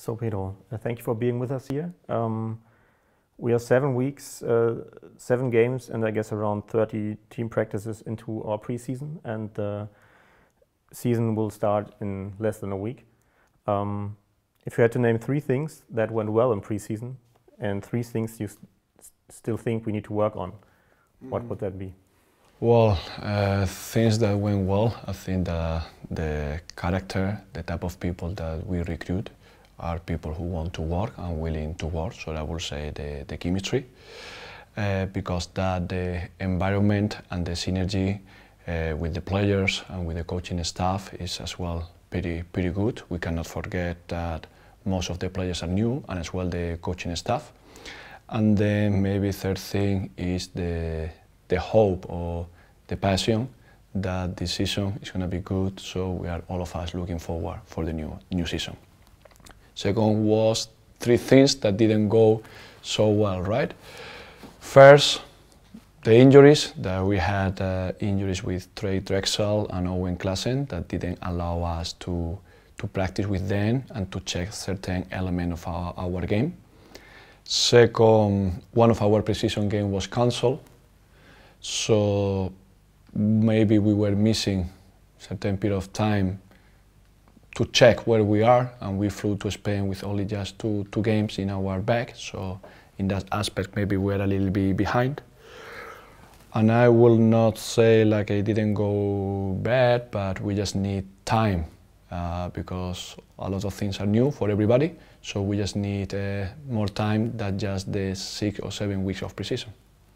So Pedro, thank you for being with us here. We are 7 weeks, 7 games, and I guess around 30 team practices into our preseason, and the season will start in less than a week. If you had to name 3 things that went well in preseason and 3 things you still think we need to work on, what would that be? Well, things that went well, I think the character, the type of people that we recruit are people who want to work and willing to work. So I would say the chemistry, because the environment and the synergy with the players and with the coaching staff is as well pretty good. We cannot forget that most of the players are new, and as well the coaching staff. And then maybe third thing is the hope or the passion that this season is going to be good. So we are all of us looking forward for the new season. Second was 3 things that didn't go so well, right? First, the injuries, that we had injuries with Trey Drexel and Owen Klassen that didn't allow us to practice with them and to check certain elements of our game. Second, one of our preseason games was cancelled, so maybe we were missing a certain period of time to check where we are, and we flew to Spain with only just two games in our bag, so in that aspect maybe we're a little bit behind. And I will not say like it didn't go bad, but we just need time because a lot of things are new for everybody, so we just need more time than just the 6 or 7 weeks of preseason.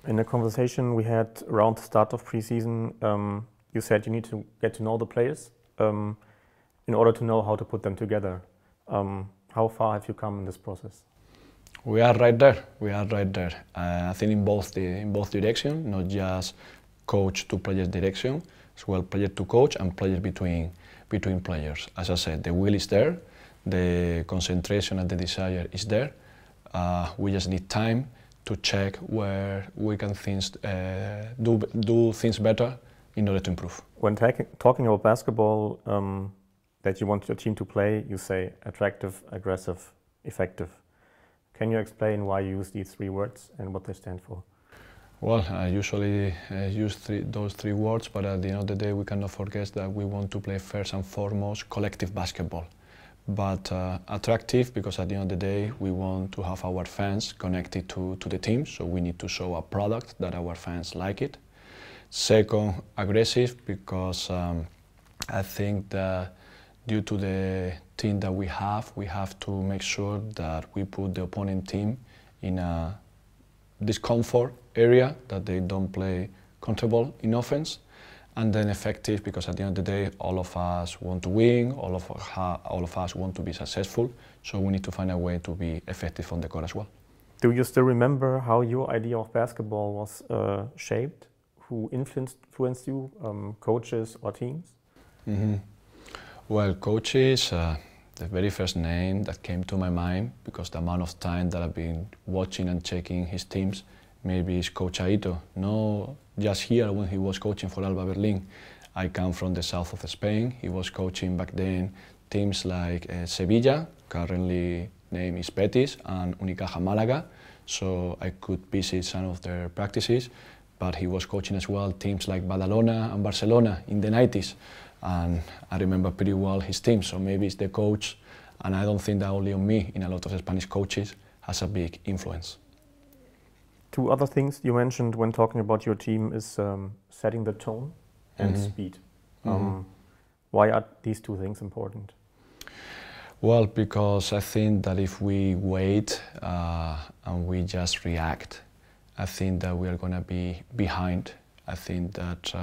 In the conversation we had around the start of preseason, you said you need to get to know the players in order to know how to put them together. How far have you come in this process? We are right there. We are right there. I think in both directions, not just coach to players direction, as well player to coach and players between players. As I said, the will is there, the concentration and the desire is there. We just need time to check where we can do things better in order to improve. When talking about basketball that you want your team to play, you say attractive, aggressive, effective. Can you explain why you use these 3 words and what they stand for? Well, I usually use those 3 words, but at the end of the day we cannot forget that we want to play first and foremost collective basketball. But attractive, because at the end of the day we want to have our fans connected to the team, so we need to show a product that our fans like it. Second, aggressive, because I think that due to the team that we have to make sure that we put the opponent team in a discomfort area, that they don't play comfortable in offense. And then effective, because at the end of the day all of us want to win, all of us want to be successful, so we need to find a way to be effective on the court as well. Do you still remember how your idea of basketball was shaped? Who influenced you, coaches or teams? Mm-hmm. Well, coaches, the very first name that came to my mind, because the amount of time that I've been watching and checking his teams, maybe is Coach Aito. No, just here when he was coaching for Alba Berlin. I come from the south of Spain. He was coaching back then teams like Sevilla, currently name is Betis, and Unicaja Malaga, so I could visit some of their practices. But he was coaching as well teams like Badalona and Barcelona in the 90s. And I remember pretty well his team, so maybe it's the coach, and I don't think that only on me, in a lot of Spanish coaches, has a big influence. 2 other things you mentioned when talking about your team is setting the tone and speed. Why are these 2 things important? Well, because I think that if we wait and we just react, I think that we are going to be behind. I think that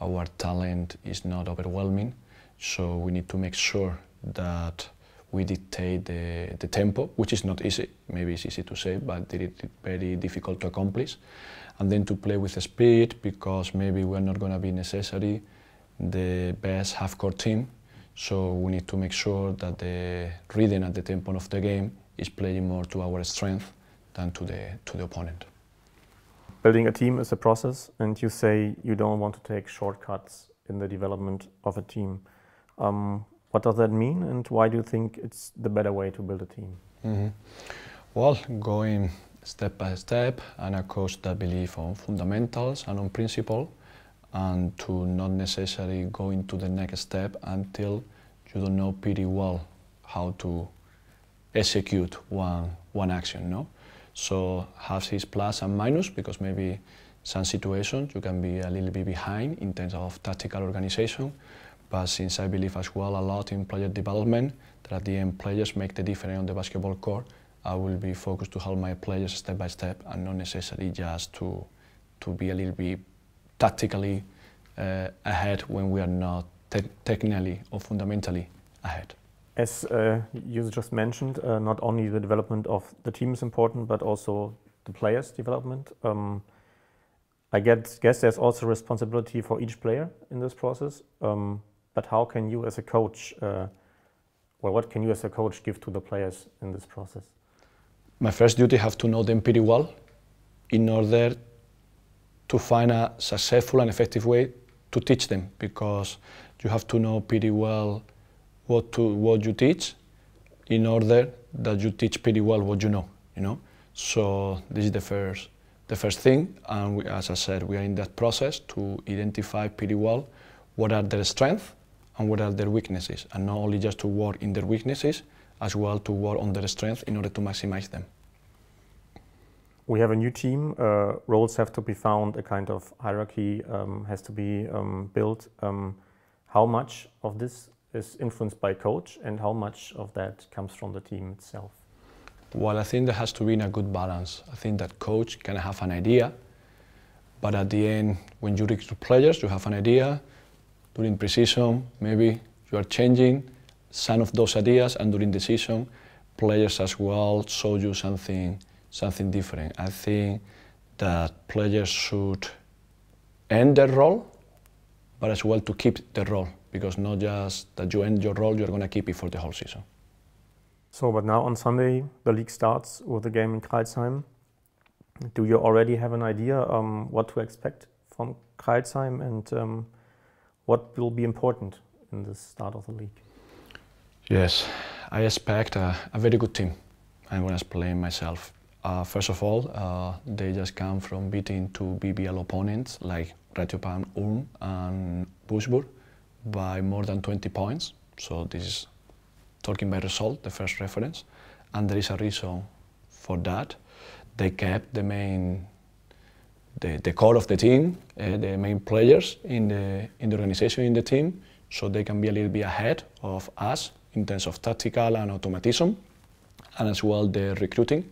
our talent is not overwhelming, so we need to make sure that we dictate the tempo, which is not easy. Maybe it's easy to say, but it's very difficult to accomplish. And then to play with the speed, because maybe we're not going to be necessarily the best half-court team, so we need to make sure that the rhythm and the tempo of the game is playing more to our strength than to the opponent. Building a team is a process, and you say you don't want to take shortcuts in the development of a team. What does that mean, and why do you think it's the better way to build a team? Mm-hmm. Well, going step by step, and a coach that believes on fundamentals and on principle, and to not necessarily go into the next step until you don't know pretty well how to execute one action, no? So has his plus and minus, because maybe some situations you can be a little bit behind in terms of tactical organization, but since I believe as well a lot in player development, that at the end players make the difference on the basketball court, I will be focused to help my players step by step and not necessarily just to be a little bit tactically ahead when we are not technically or fundamentally ahead. As you just mentioned, not only the development of the team is important, but also the players' development. I guess there's also responsibility for each player in this process. But how can you as a coach, what can you as a coach give to the players in this process? My first duty have to know them pretty well in order to find a successful and effective way to teach them, because you have to know pretty well what you teach in order that you teach pretty well what you know. So this is the first thing, and as I said, we are in that process to identify pretty well what are their strengths and what are their weaknesses, and not only just to work in their weaknesses, as well to work on their strengths in order to maximize them. We have a new team, roles have to be found, a kind of hierarchy has to be built. How much of this is influenced by coach, and how much of that comes from the team itself? Well, I think there has to be a good balance. I think that coach can have an idea, but at the end, when you recruit players, you have an idea. During pre-season, maybe you are changing some of those ideas, and during the season, players as well show you something different. I think that players should end their role, but as well to keep the role, because not just that you end your role, you're going to keep it for the whole season. So, but now on Sunday, the league starts with the game in Crailsheim. Do you already have an idea what to expect from Crailsheim, and what will be important in the start of the league? Yes, I expect a very good team. I'm going to explain myself. First of all, they just come from beating two BBL opponents like Ratiopan Ulm and Würzburg by more than 20 points. So this is talking by result, the first reference. And there is a reason for that. They kept the core of the team, the main players in the organization, in the team, so they can be a little bit ahead of us in terms of tactical and automatism. And as well, the recruiting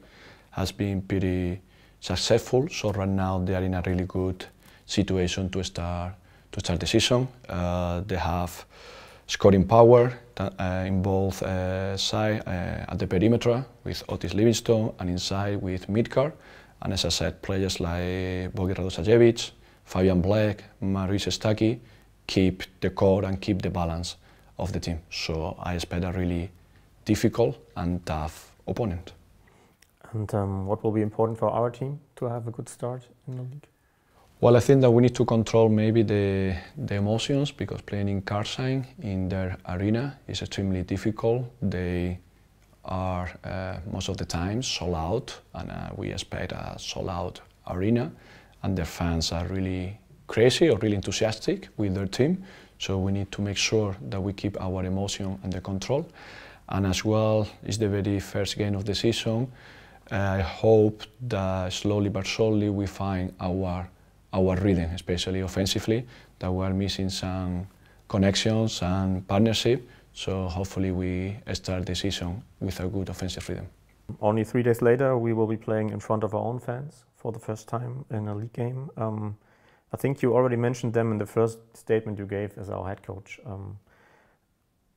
has been pretty successful. So right now they are in a really good situation to start the season. They have scoring power in both sides at the perimeter with Otis Livingstone, and inside with Midcar. And as I said, players like Bogi Radosajevic, Fabian Black, Maurice Staki keep the core and keep the balance of the team. So I expect a really difficult and tough opponent. And what will be important for our team to have a good start in the league? Well, I think that we need to control maybe the emotions, because playing in Crailsheim, in their arena, is extremely difficult. They are most of the time sold out, and we expect a sold out arena, and their fans are really crazy or really enthusiastic with their team. So we need to make sure that we keep our emotion under control. And as well, it's the very first game of the season. I hope that slowly but surely we find our rhythm, especially offensively, that we are missing some connections and partnership. So hopefully we start the season with a good offensive rhythm. Only 3 days later, we will be playing in front of our own fans for the first time in a league game. I think you already mentioned them in the first statement you gave as our head coach.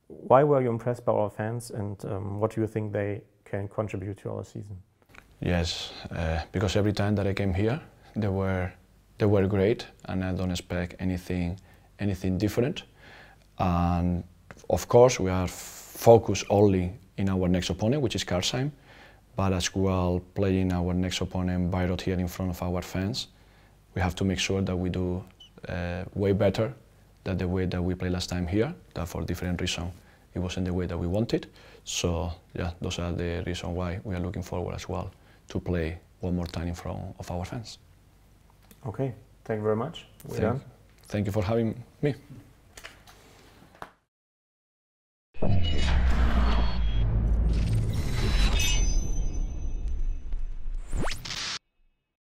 Why were you impressed by our fans, and what do you think they can contribute to our season? Yes, because every time that I came here, they were great, and I don't expect anything different. And of course, we are focused only in our next opponent, which is Crailsheim, but as well playing our next opponent, Bayreuth, here in front of our fans. We have to make sure that we do way better than the way that we played last time here, that for different reasons it wasn't the way that we wanted. So yeah, those are the reasons why we are looking forward as well to play one more time in front of our fans. Okay, thank you very much. We're done. Thank you for having me.